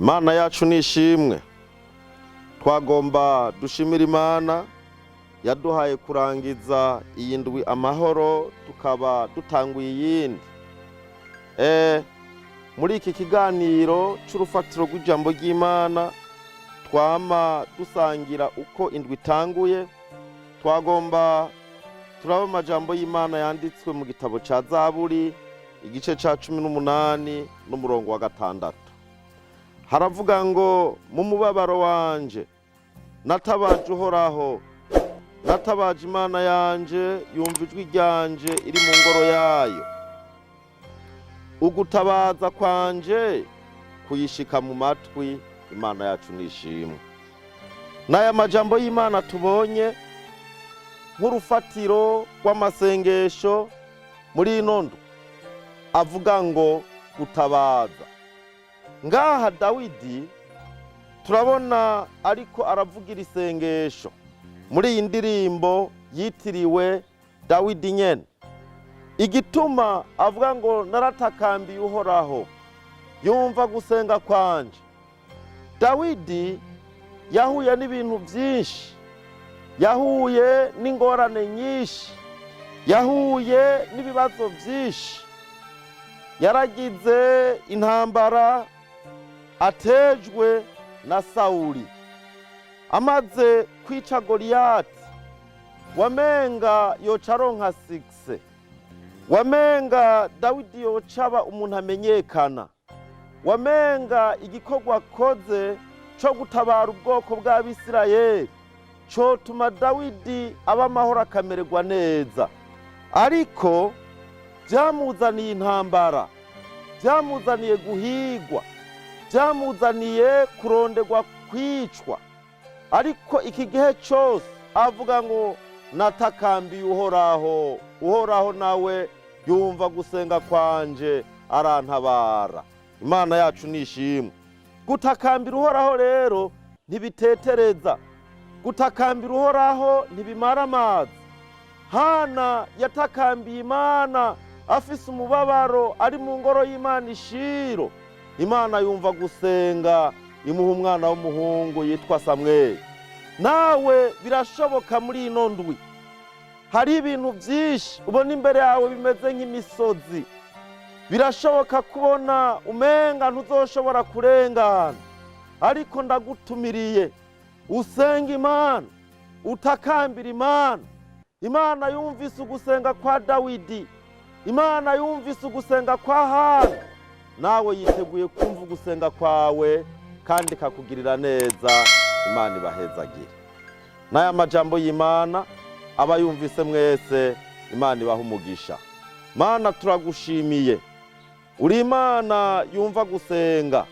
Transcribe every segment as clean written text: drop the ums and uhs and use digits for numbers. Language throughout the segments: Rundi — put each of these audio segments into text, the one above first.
Imana yacu nishimwe. Twagomba dushimira Imana yaduhaye kurangiza iyi ndwi amahoro, tukaba dutanguye iyindi. Muri iki kiganiro c'urufatiro rw'ijambo ry'Imana twama dusangira uko indwi itanguye. Twagomba turaba amajambo y'Imana yanditswe mu gitabo ca Zaburi igice ca 18 n'umurongo wa 6. Haravuga ngo mu mubabaro wanje natabaje Uhoraho, natabaje Imana yanje, yumva ijwi ryanje iri mu ngoro yayo. Ugutabaza kwanje kuyishika mu matwi, Imana yacu nishimwe. N'aya majambo y'Imana tubonye nk'urufatiro rw'amasengesho muri ino ndwi avuga ngo gutabaza. Ngaha Dawidi turabona ariko aravugira isengesho muri iyi ndirimbo yitiriwe Dawidi nyene. Igituma avuga ngo naratakambiye Uhoraho, yumva gusenga kwanje. Dawidi yahuye n'ibintu byinshi, yahuye n'ingorane nyinshi, yahuye n'ibibazo byinshi, yaragize intambara atejwe na Sawuli. Amaze kwica Goliyati, wamenga yoca aronka sikise, wamenga Dawidi yocaba umuntu amenyekana, wamenga igikorwa akoze co gutabara ubwoko bw'Abisirayeli cotuma Dawidi aba amahoro akamererwa neza. Ariko byamuzaniye intambara, byamuzaniye guhigwa, byamuzaniye kuronderwa kwicwa. Ariko iki gihe cyose avuga ngo natakambiye Uhoraho, Uhoraho nawe yumva gusenga kwanje arantabara. Imana yacu nishimwe. Gutakambira Uhoraho rero ntibitetereza, gutakambira Uhoraho ntibimara amazi. Hana yatakambiye Imana afise umubabaro ari mu ngoro y'Imana Ishiro. Imana yumva gusenga, imuha umwana w'umuhungu yitwa Samweli. Nawe birashoboka muri ino ndwi hari ibintu byinshi ubona imbere yawe bimeze nk'imisozi. Birashoboka kubona umenga ntuzoshobora kurengana, ariko ndagutumiriye usenga Imana, utakambira Imana. Imana yumvise ugusenga kwa Dawidi, Imana yumvise ugusenga kwa Hana. Nawe yiteguye kumva ugusenga kwawe kandi kakugirira neza. Imana ibahezagire. N'aya majambo y'Imana aba yumvise mwese, Imana ibaha umugisha. Mana turagushimiye, uri Imana yumva gusenga.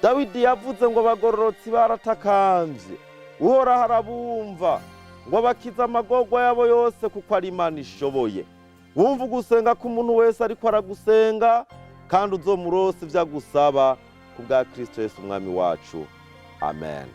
Dawidi yavuze ngo abagororotsi baratakamvye, Uhoraho arabumva, ngo bakiza amagorwa yabo yose kuko ari Imana ishoboye. Wumva gusenga k'umuntu wese ariko aragusenga, kandi uzomurose ivyo agusaba kubwa Kristo Yesu umwami wacu. Amen.